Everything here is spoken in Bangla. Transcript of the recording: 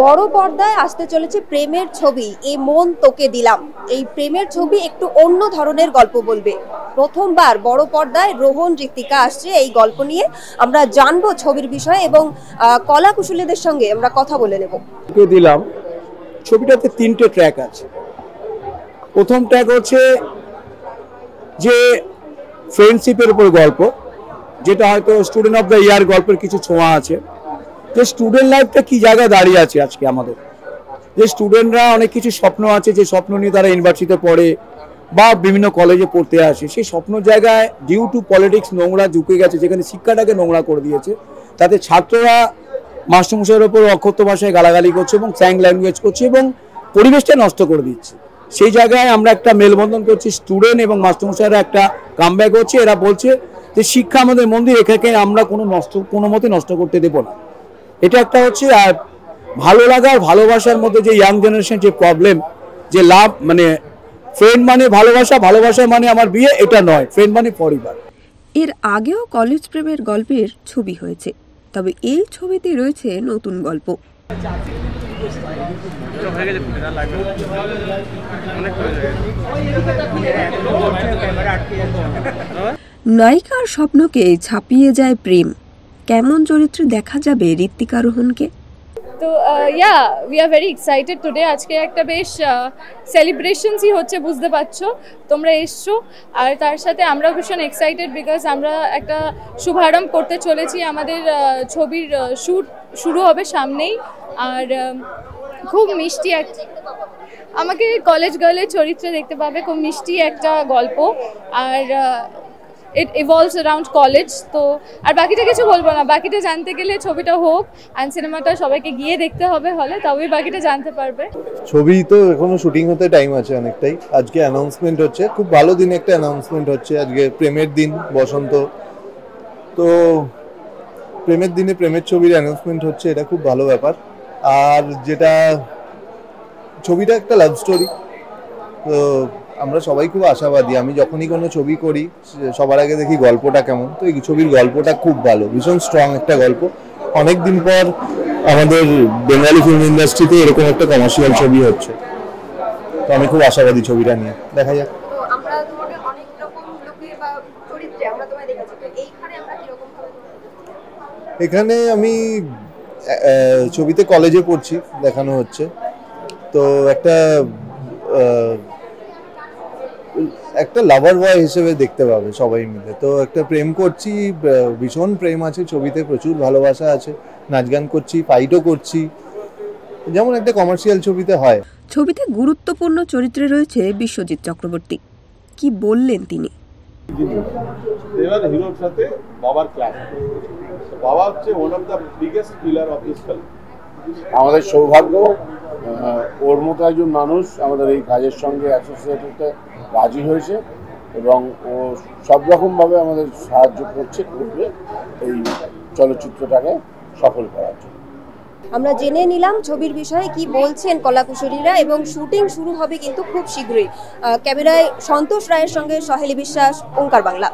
বড় পর্দায় আসতে চলেছে প্রেমের ছবি এই মন তোকে দিলাম। এই প্রেমের ছবি একটু অন্য ধরনের গল্প বলবে। প্রথমবার বড় পর্দায় রোহন ঋত্বিকা আসছে এই গল্প নিয়ে। আমরা জানবো ছবির বিষয়ে এবং কলা কুশলীদের সঙ্গে আমরা কথা বলে নেব। তোকে দিলাম ছবিটাতে 3টে ট্র্যাক আছে। প্রথম ট্র্যাক হচ্ছে যে ফ্রেন্ডশিপের উপর গল্প, যেটা হয়তো স্টুডেন্ট অফ দ্য ইয়ার গল্পের কিছু ছোঁয়া আছে। যে স্টুডেন্ট লাইফটা কি জায়গায় দাঁড়িয়ে আছে আজকে আমাদের, যে স্টুডেন্টরা অনেক কিছু স্বপ্ন আছে, যে স্বপ্ন নিয়ে তারা ইউনিভার্সিটিতে পড়ে বা বিভিন্ন কলেজে পড়তে আসে, সেই স্বপ্ন জায়গায় ডিউ টু পলিটিক্স নোংরা ঢুকে গেছে, যেখানে শিক্ষাটাকে নোংরা করে দিয়েছে। তাতে ছাত্ররা মাস্টারমশাইয়ের ওপর অক্ষত ভাষায় গালাগালি করছে এবং স্ল্যাং ল্যাঙ্গুয়েজ করছে এবং পরিবেশটা নষ্ট করে দিচ্ছে। সেই জায়গায় আমরা একটা মেলবন্ধন করছি, স্টুডেন্ট এবং মাস্টারমশাইরা একটা কামব্যাক হচ্ছে। এরা বলছে যে শিক্ষা আমাদের মন্দির, এখানে আমরা কোনো মতে নষ্ট করতে দেবো না। এটা একটা হচ্ছে। আর ভালো লাগা আর ভালোবাসার মধ্যে যে ইয়াং জেনারেশন যে প্রবলেম, যে লাভ মানে ফ্রেন্ড মানে ভালোবাসা, ভালোবাসা মানে আমার বিয়ে, এটা নয়। ফ্রেন্ড মানে পরিবার। এর আগেও কলেজ প্রেমের গল্পের ছবি হয়েছে, তবে এই ছবিতে রয়েছে নতুন গল্প। নায়িকার স্বপ্নকে ছাপিয়ে যায় প্রেম। কেমন চরিত্রে দেখা যাবে ঋত্বিকা রোহনকে? তো we are very excited today. আজকে একটা বেশ সেলিব্রেশনসই হচ্ছে, বুঝতে পারছো, তোমরা এসছো। আর তার সাথে আমরাও ভীষণ এক্সাইটেড, বিকজ আমরা একটা শুভারম্ভ করতে চলেছি। আমাদের ছবির শ্যুট শুরু হবে সামনেই। আর খুব মিষ্টি আমাকে কলেজ গার্লের চরিত্রে দেখতে পাবে। খুব মিষ্টি একটা গল্প, আর ইট ইভলভস অ্যারাউন্ড কলেজ। তো আর বাকিটা কিছু বলবো না। বাকিটা জানতে গেলে ছবিটা হোক অ্যান্ড সিনেমাটা সবাইকে গিয়ে দেখতে হবে হলে, তবেই বাকিটা জানতে পারবে। ছবি তো এখনো শুটিং হতে টাইম আছে অনেকটাই। আজকে অ্যানাউন্সমেন্ট হচ্ছে, খুব ভালো দিন একটা অ্যানাউন্সমেন্ট হচ্ছে আজকে। প্রেমের দিন, বসন্ত। তো প্রেমের দিনে প্রেমের ছবির অ্যানাউন্সমেন্ট হচ্ছে, এটা খুব ভালো ব্যাপার। আর যেটা ছবিটা একটা লাভ স্টোরি। তো আমরা সবাই খুব আশাবাদী। আমি যখনই কোনো ছবি করি সবার আগে দেখি গল্পটা কেমন। তো এই ছবির গল্পটা খুব ভালো, ভীষণ স্ট্রং একটা গল্প। অনেকদিন পর আমাদের বেঙ্গলি ফিল্ম ইন্ডাস্ট্রিতে এরকম একটা কমার্শিয়াল ছবি হচ্ছে। তো আমি খুব আশাবাদী ছবিটা নিয়ে। দেখা যাক। এখানে আমি ছবিতে কলেজে পড়ছি দেখানো হচ্ছে। তো একটা লাভার বয় হিসেবে দেখতে পাবে সবাই মিলে। তো একটা প্রেম করছি, ভীষণ প্রেম আছে ছবিতে, প্রচুর ভালোবাসা আছে, নাচ গান করছি, ফাইটও করছি, যেমন একটা কমার্শিয়াল ছবিতে হয়। ছবিতে গুরুত্বপূর্ণ চরিত্রে রয়েছে বিশ্বজিৎ চক্রবর্তী। কি বললেন তিনি? এবার হিরোর সাথে বাবার ক্লাস। বাবা হচ্ছে one of the biggest pillar of this film. আমাদের সৌভাগ্য ওর মতো একজন মানুষ আমাদের এই কাজের সঙ্গে অ্যাসোসিয়েট হতে রাজি হয়েছে এবং ও সব রকমভাবে আমাদের সাহায্য করবে এই চলচ্চিত্রটাকে সফল করার জন্য। আমরা জেনে নিলাম ছবির বিষয়ে কি বলছেন কলাকুশলীরা, এবং শুটিং শুরু হবে কিন্তু খুব শীঘ্রই। ক্যামেরায় সন্তোষ রায়ের সঙ্গে সহেলি বিশ্বাস, ওঙ্কার বাংলা।